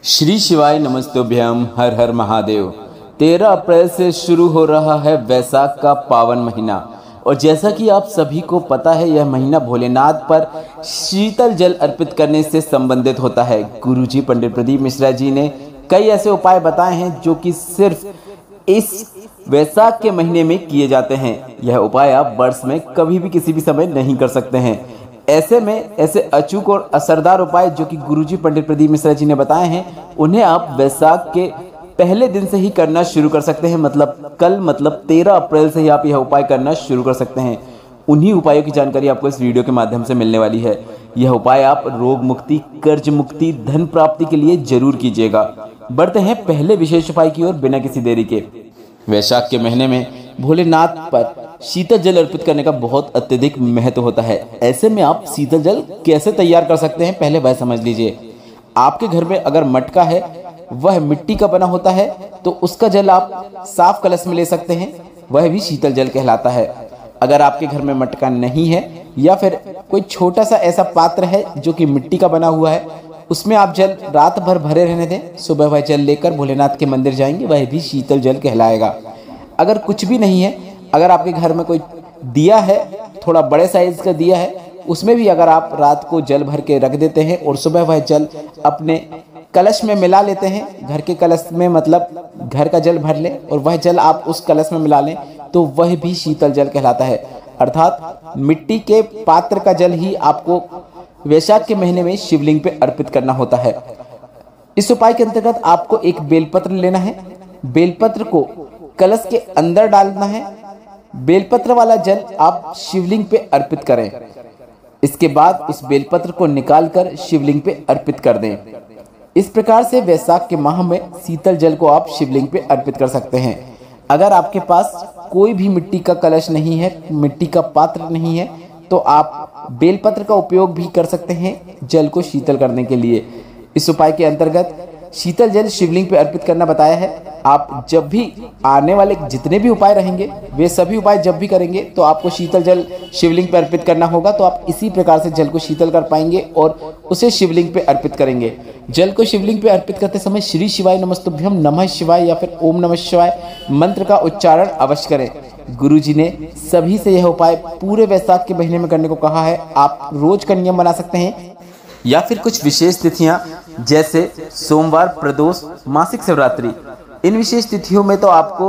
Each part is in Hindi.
श्री शिवाय नमस्तुभ्यम। हर हर महादेव। 13 अप्रैल से शुरू हो रहा है वैशाख का पावन महीना और जैसा कि आप सभी को पता है यह महीना भोलेनाथ पर शीतल जल अर्पित करने से संबंधित होता है। गुरुजी पंडित प्रदीप मिश्रा जी ने कई ऐसे उपाय बताए हैं जो कि सिर्फ इस वैशाख के महीने में किए जाते हैं। यह उपाय आप वर्ष में कभी भी किसी भी समय नहीं कर सकते हैं। ऐसे में ऐसे अचूक और असरदार उपाय जो कि गुरुजी पंडित प्रदीप मिश्रा जी ने बताए हैं उन्हें आप वैशाख के पहले दिन से ही करना शुरू कर सकते हैं। मतलब कल 13 अप्रैल से ही आप यह उपाय करना शुरू कर सकते हैं। उन्हीं उपायों की जानकारी आपको इस वीडियो के माध्यम से मिलने वाली है। यह उपाय आप रोग मुक्ति, कर्ज मुक्ति, धन प्राप्ति के लिए जरूर कीजिएगा। बढ़ते हैं पहले विशेष उपाय की ओर बिना किसी देरी के। वैशाख के महीने में भोलेनाथ पर शीतल जल अर्पित करने का बहुत अत्यधिक महत्व होता है। ऐसे में आप शीतल जल कैसे तैयार कर सकते हैं पहले वह समझ लीजिए। आपके घर में अगर मटका है, वह मिट्टी का बना होता है, तो उसका जल आप साफ कलश में ले सकते हैं, वह भी शीतल जल कहलाता है। अगर आपके घर में मटका नहीं है या फिर कोई छोटा सा ऐसा पात्र है जो कि मिट्टी का बना हुआ है, उसमें आप जल रात भर भरे रहने दें, सुबह वह जल लेकर भोलेनाथ के मंदिर जाएंगे, वह भी शीतल जल कहलाएगा। अगर कुछ भी नहीं है, अगर आपके घर में कोई दिया है, थोड़ा बड़े साइज का दिया है, उसमें भी अगर आप रात को जल भर के रख देते हैं और सुबह वह जल अपने कलश में मिला लेते हैं, घर के कलश में मतलब घर का जल भर लें और वह जल आप उस कलश में मिला लें, तो वह भी शीतल जल कहलाता है। अर्थात मिट्टी के पात्र का जल ही आपको वैशाख के महीने में शिवलिंग पे अर्पित करना होता है। इस उपाय के अंतर्गत आपको एक बेलपत्र लेना है। बेलपत्र को कलश के अंदर डालना है। बेलपत्र वाला जल आप शिवलिंग पे अर्पित करें। इसके बाद उस बेलपत्र को निकालकर शिवलिंग पे अर्पित कर दें। इस प्रकार से वैशाख के माह में शीतल जल को आप शिवलिंग पे अर्पित कर सकते हैं। अगर आपके पास कोई भी मिट्टी का कलश नहीं है, मिट्टी का पात्र नहीं है, तो आप बेलपत्र का उपयोग भी कर सकते हैं जल को शीतल करने के लिए। इस उपाय के अंतर्गत शीतल जल शिवलिंग पे अर्पित करना बताया है। आप जब भी आने वाले जितने भी उपाय रहेंगे, वे सभी उपाय जब भी करेंगे तो आपको शीतल जल शिवलिंग पे अर्पित करना होगा। तो आप इसी प्रकार से जल को शीतल कर पाएंगे और उसे शिवलिंग पे अर्पित करेंगे। जल को शिवलिंग पे अर्पित करते समय श्री शिवाय नमस्तुभ्यम, नमः शिवाय या फिर ओम नमः शिवाय मंत्र का उच्चारण अवश्य करें। गुरुजी ने सभी से यह उपाय पूरे वैशाख के महीने में करने को कहा है। आप रोज का नियम बना सकते हैं या फिर कुछ विशेष तिथियां जैसे सोमवार, प्रदोष, मासिक शिवरात्रि, इन विशेष तिथियों में तो आपको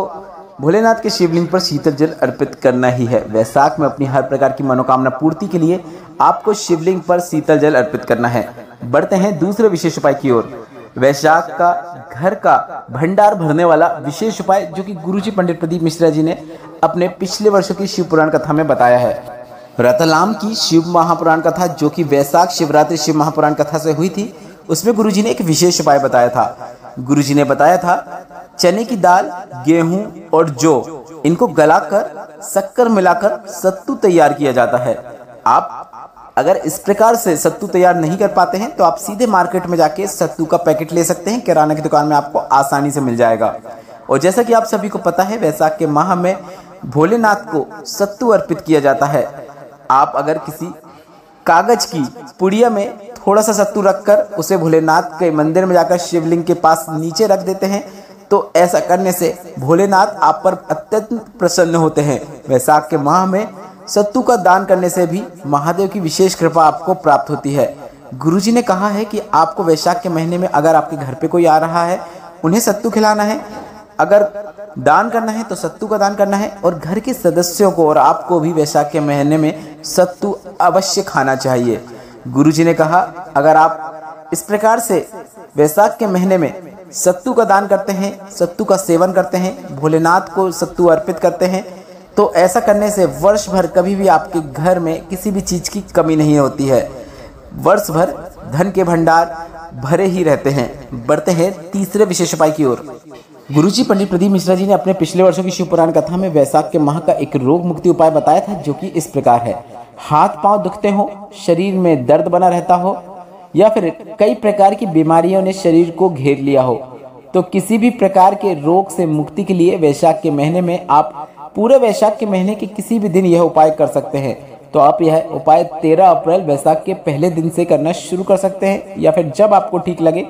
भोलेनाथ के शिवलिंग पर शीतल जल अर्पित करना ही है। वैशाख में अपनी हर प्रकार की मनोकामना पूर्ति के लिए आपको शिवलिंग पर शीतल जल अर्पित करना है। बढ़ते हैं दूसरे विशेष उपाय की ओर। वैशाख का घर का भंडार भरने वाला विशेष उपाय जो कि गुरुजी पंडित प्रदीप मिश्रा जी ने अपने पिछले वर्षों की शिव पुराण कथा में बताया है। रतलाम की शिव महापुराण कथा जो कि वैशाख शिवरात्रि शिव महापुराण कथा से हुई थी, उसमें गुरुजी ने एक विशेष उपाय बताया था। गुरुजी ने बताया था चने की दाल, गेहूं और जौ, इनको गलाकर शक्कर मिलाकर सत्तू तैयार किया जाता है। आप अगर इस प्रकार से सत्तू तैयार नहीं कर पाते हैं तो आप सीधे मार्केट में जाके सत्तू का पैकेट ले सकते हैं। किराना की दुकान में आपको आसानी से मिल जाएगा। और जैसा कि आप सभी को पता है वैशाख के माह में भोलेनाथ को सत्तू अर्पित किया जाता है। आप अगर किसी कागज की पुड़िया में थोड़ा सा सत्तू रखकर उसे भोलेनाथ के मंदिर में जाकर शिवलिंग के पास नीचे रख देते हैं, तो ऐसा करने से भोलेनाथ आप पर अत्यंत प्रसन्न होते हैं। वैशाख के माह में सत्तू का दान करने से भी महादेव की विशेष कृपा आपको प्राप्त होती है। गुरुजी ने कहा है कि आपको वैशाख के महीने में अगर आपके घर पे कोई आ रहा है, उन्हें सत्तू खिलाना है। अगर दान करना है तो सत्तू का दान करना है और घर के सदस्यों को और आपको भी वैशाख के महीने में सत्तू अवश्य खाना चाहिए। गुरुजी ने कहा अगर आप इस प्रकार से वैशाख के महीने में सत्तू का दान करते हैं, सत्तू का सेवन करते हैं, भोलेनाथ को सत्तू अर्पित करते हैं, तो ऐसा करने से वर्ष भर कभी भी आपके घर में किसी भी चीज़ की कमी नहीं होती है। वर्ष भर धन के भंडार भरे ही रहते हैं। बढ़ते हैं तीसरे विशेष उपाय की ओर। गुरुजी पंडित प्रदीप मिश्रा जी ने अपने पिछले वर्षों की शिव पुराण कथा में वैशाख के माह का एक रोग मुक्ति उपाय बताया था जो कि इस प्रकार है। हाथ पांव दुखते हो, शरीर में दर्द बना रहता हो या फिर कई प्रकार की बीमारियों ने शरीर को घेर लिया हो, तो किसी भी प्रकार के रोग से मुक्ति के लिए वैशाख के महीने में आप पूरे वैशाख के महीने के किसी भी दिन यह उपाय कर सकते हैं। तो आप यह उपाय 13 अप्रैल वैशाख के पहले दिन से करना शुरू कर सकते हैं या फिर जब आपको ठीक लगे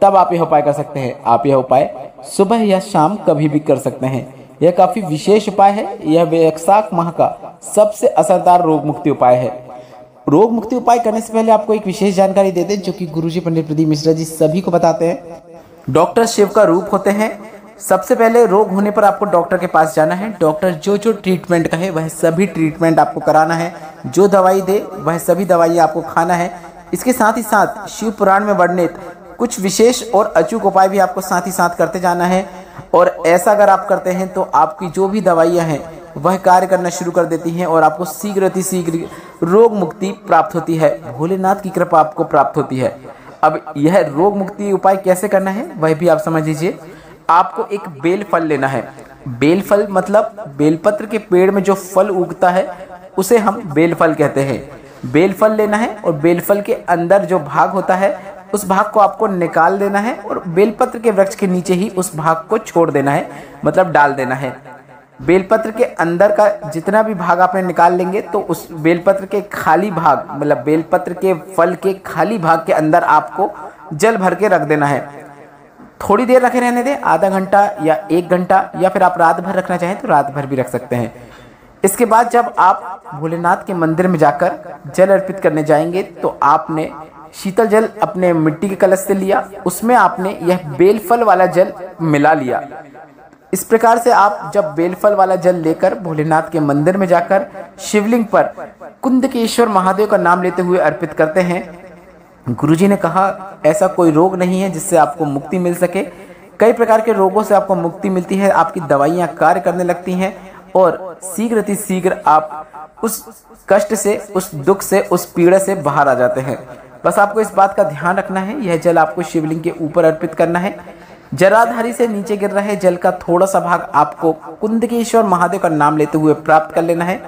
तब आप यह उपाय कर सकते हैं। आप यह उपाय सुबह या शाम कभी भी कर सकते हैं। यह काफी विशेष उपाय है। यह वैशाख माह का सबसे असरदार रोग मुक्ति उपाय है। रोग मुक्ति उपाय करने से पहले आपको एक विशेष जानकारी दे दें, जो कि गुरुजी पंडित प्रदीप मिश्रा जी सभी को बताते हैं। डॉक्टर शिव का रूप होते हैं। सबसे पहले रोग होने पर आपको डॉक्टर के पास जाना है। डॉक्टर जो जो ट्रीटमेंट कहे वह सभी ट्रीटमेंट आपको कराना है। जो दवाई दे वह सभी दवाइयाँ आपको खाना है। इसके साथ ही साथ शिव पुराण में वर्णित कुछ विशेष और अचूक उपाय भी आपको साथ ही साथ करते जाना है। और ऐसा अगर आप करते हैं तो आपकी जो भी दवाइयाँ हैं वह कार्य करना शुरू कर देती हैं और आपको शीघ्र रोग मुक्ति प्राप्त होती है। भोलेनाथ की कृपा आपको प्राप्त होती है। अब यह रोग मुक्ति उपाय कैसे करना है वह भी आप समझ लीजिए। आपको एक बेल फल लेना है। बेल फल मतलब बेलपत्र के पेड़ में जो फल उगता है उसे हम बेल फल कहते हैं। बेल फल लेना है और बेल फल के अंदर जो भाग होता है उस भाग को आपको निकाल देना है और बेलपत्र के वृक्ष के नीचे ही उस भाग को छोड़ देना है, मतलब डाल देना है। बेलपत्र के अंदर का जितना भी भाग आपने निकाल लेंगे तो उस बेलपत्र के खाली भाग, मतलब बेलपत्र के फल के खाली भाग के अंदर आपको जल भर के रख देना है। थोड़ी देर रखे रहने दें, आधा घंटा या 1 घंटा, या फिर आप रात भर रखना चाहें तो रात भर भी रख सकते हैं। इसके बाद जब आप भोलेनाथ के मंदिर में जाकर जल अर्पित करने जाएंगे तो आपने शीतल जल अपने मिट्टी के कलश से लिया, उसमें आपने यह बेलफल वाला जल मिला लिया। इस प्रकार से आप जब बेलफल वाला जल लेकर भोलेनाथ के मंदिर में जाकर शिवलिंग पर कुंदकेश्वर महादेव का नाम लेते हुए अर्पित करते हैं। गुरुजी ने कहा ऐसा कोई रोग नहीं है जिससे आपको मुक्ति मिल सके। कई प्रकार के रोगों से आपको मुक्ति मिलती है। आपकी दवाइयाँ कार्य करने लगती हैं और शीघ्र आप उस कष्ट से, उस दुख से, उस पीड़ा से बाहर आ जाते हैं। बस आपको इस बात का ध्यान रखना है, यह जल आपको शिवलिंग के ऊपर अर्पित करना है। जराधारी से नीचे गिर रहे जल का थोड़ा सा भाग आपको कुंदकेश्वर महादेव का नाम लेते हुए प्राप्त कर लेना है।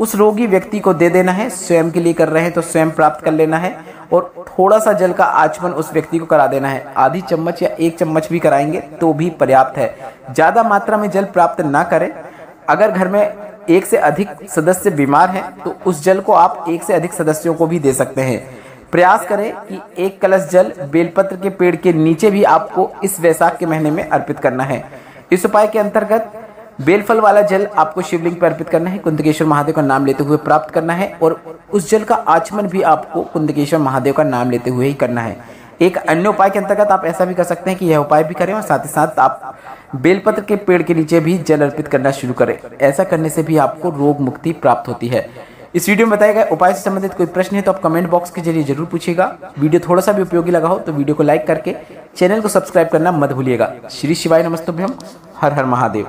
उस रोगी व्यक्ति को दे देना है। स्वयं के लिए कर रहे हैं तो स्वयं प्राप्त कर लेना है और थोड़ा सा जल का आचमन उस व्यक्ति को करा देना है। आधी चम्मच या 1 चम्मच भी कराएंगे तो भी पर्याप्त है। ज़्यादा मात्रा में जल प्राप्त ना करें। अगर घर में 1 से अधिक सदस्य बीमार हैं तो उस जल को आप 1 से अधिक सदस्यों को भी दे सकते हैं। प्रयास करें कि 1 कलश जल बेलपत्र के पेड़ के नीचे भी आपको इस वैशाख के महीने में अर्पित करना है। इस उपाय के अंतर्गत बेलफल वाला जल आपको शिवलिंग पर अर्पित करना है, कुंदकेश्वर महादेव का नाम लेते हुए प्राप्त करना है और उस जल का आचमन भी आपको कुंदकेश्वर महादेव का नाम लेते हुए ही करना है। एक अन्य उपाय के अंतर्गत आप ऐसा भी कर सकते हैं कि यह उपाय भी करें और साथ ही साथ आप बेलपत्र के पेड़ के नीचे भी जल अर्पित करना शुरू करें। ऐसा करने से भी आपको रोग मुक्ति प्राप्त होती है। इस वीडियो में बताया गया उपाय से संबंधित कोई प्रश्न है तो आप कमेंट बॉक्स के जरिए जरूर पूछिएगा। वीडियो थोड़ा सा भी उपयोगी लगा हो तो वीडियो को लाइक करके चैनल को सब्सक्राइब करना मत भूलिएगा। श्री शिवाय नमस्तुभ्यम। हर हर महादेव।